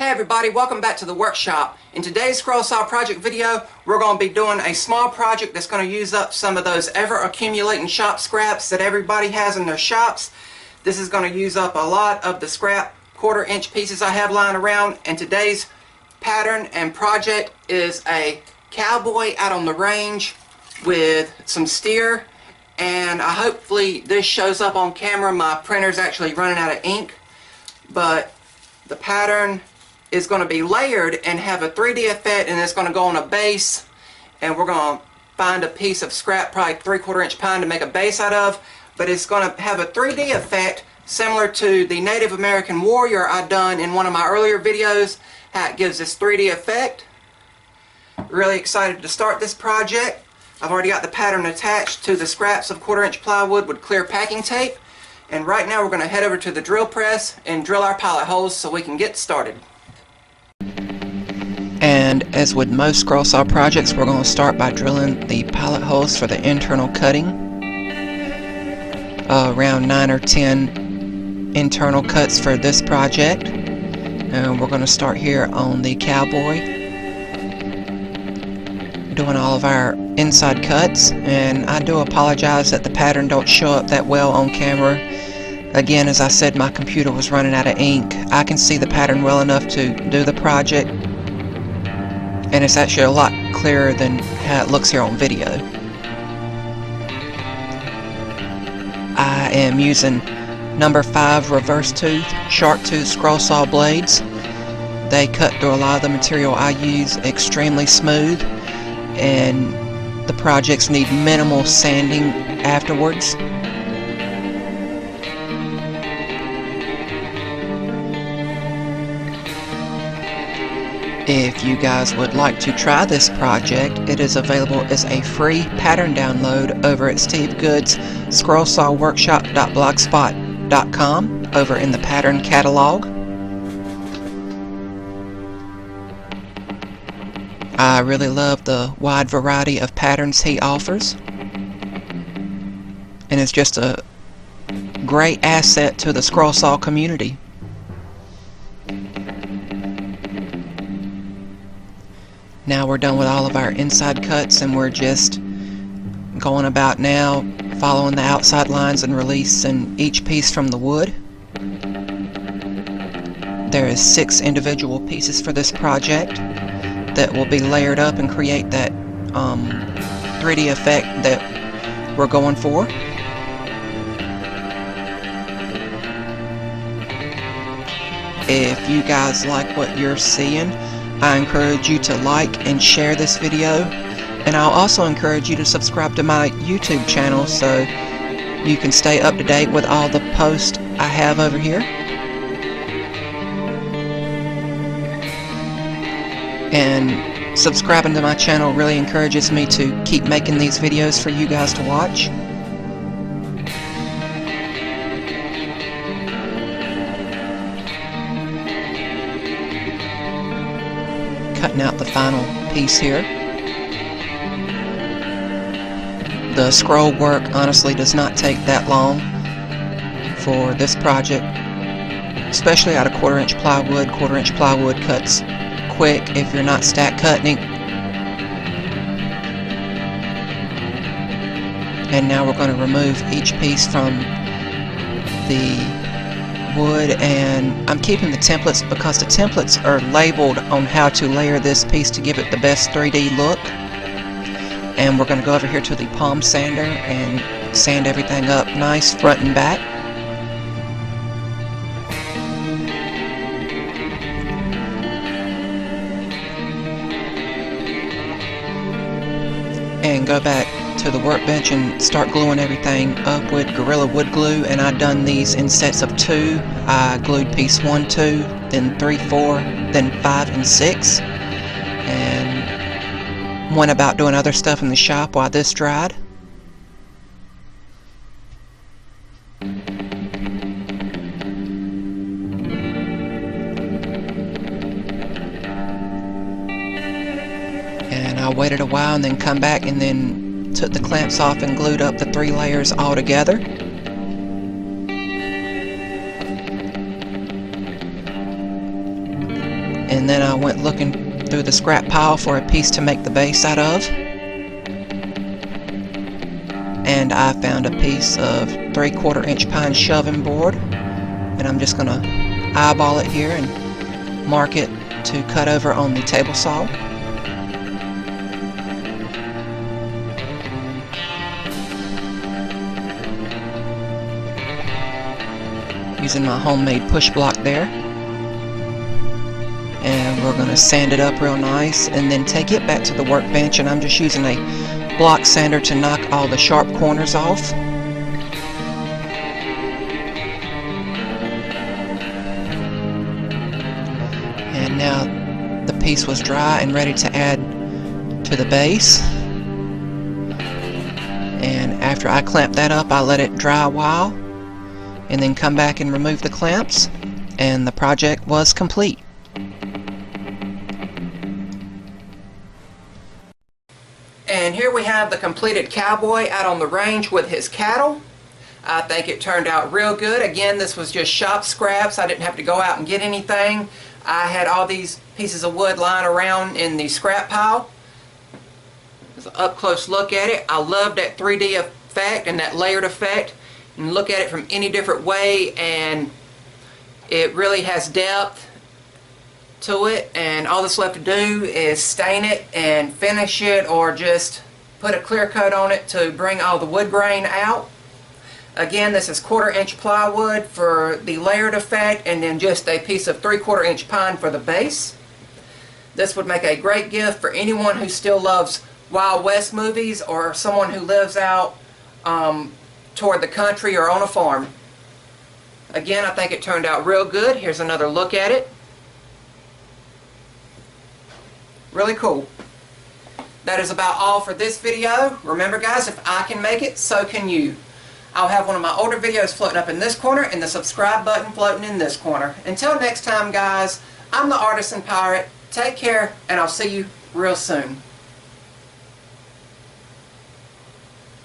Hey everybody, welcome back to the workshop. In today's scroll saw project video, we're going to be doing a small project that's going to use up some of those ever accumulating shop scraps that everybody has in their shops. This is going to use up a lot of the scrap 1/4 inch pieces I have lying around, and today's pattern and project is a cowboy out on the range with some steer, and hopefully this shows up on camera. My printer's actually running out of ink, but the pattern is going to be layered and have a 3D effect, and it's going to go on a base, and we're going to find a piece of scrap, probably 3/4 inch pine, to make a base out of, but it's going to have a 3D effect similar to the Native American warrior I done in one of my earlier videos, how it gives this 3D effect. Really excited to start this project. I've already got the pattern attached to the scraps of 1/4 inch plywood with clear packing tape, and right now we're going to head over to the drill press and drill our pilot holes so we can get started. And as with most scroll saw projects, we're going to start by drilling the pilot holes for the internal cutting. Around 9 or 10 internal cuts for this project. And we're going to start here on the cowboy, doing all of our inside cuts. And I do apologize that the pattern don't show up that well on camera. Again, as I said, my computer was running out of ink. I can see the pattern well enough to do the project, and it's actually a lot clearer than how it looks here on video. I am using number 5 reverse tooth, sharp tooth scroll saw blades. They cut through a lot of the material I use extremely smooth, and the projects need minimal sanding afterwards. If you guys would like to try this project, it is available as a free pattern download over at Steve Good's scrollsawworkshop.blogspot.com over in the pattern catalog. I really love the wide variety of patterns he offers, and it's just a great asset to the scroll saw community. Now we're done with all of our inside cuts, and we're just going about now following the outside lines and releasing each piece from the wood. There is 6 individual pieces for this project that will be layered up and create that 3D effect that we're going for. If you guys like what you're seeing, I encourage you to like and share this video, and I'll also encourage you to subscribe to my YouTube channel so you can stay up to date with all the posts I have over here. And subscribing to my channel really encourages me to keep making these videos for you guys to watch. Cutting out the final piece here. The scroll work honestly does not take that long for this project, especially out of 1/4 inch plywood. 1/4 inch plywood cuts quick if you're not stack cutting. And now we're going to remove each piece from the wood, and I'm keeping the templates because the templates are labeled on how to layer this piece to give it the best 3D look. And we're going to go over here to the palm sander and sand everything up nice front and back. And go back to the workbench and start gluing everything up with Gorilla Wood Glue. And I've done these in sets of 2. I glued piece 1, 2, then 3, 4, then 5 and 6, and went about doing other stuff in the shop while this dried. And I waited a while and then come back and then took the clamps off and glued up the 3 layers all together. And then I went looking through the scrap pile for a piece to make the base out of. And I found a piece of 3/4 inch pine shelving board. And I'm just going to eyeball it here and mark it to cut over on the table saw. Using my homemade push block there. And we're going to sand it up real nice and then take it back to the workbench, and I'm just using a block sander to knock all the sharp corners off. And now the piece was dry and ready to add to the base. And after I clamp that up, I let it dry a while and then come back and remove the clamps, and the project was complete. And here we have the completed cowboy out on the range with his cattle. I think it turned out real good. Again, this was just shop scraps. I didn't have to go out and get anything. I had all these pieces of wood lying around in the scrap pile. It's an up close look at it. I love that 3D effect and that layered effect. And look at it from any different way, and it really has depth to it, and all that's left to do is stain it and finish it, or just put a clear coat on it to bring all the wood grain out. Again, this is 1/4 inch plywood for the layered effect, and then just a piece of 3/4 inch pine for the base. This would make a great gift for anyone who still loves Wild West movies, or someone who lives out toward the country or on a farm. Again, I think it turned out real good. Here's another look at it. Really cool. That is about all for this video. Remember guys, if I can make it, so can you. I'll have one of my older videos floating up in this corner and the subscribe button floating in this corner. Until next time guys, I'm the Artisan Pirate. Take care, and I'll see you real soon.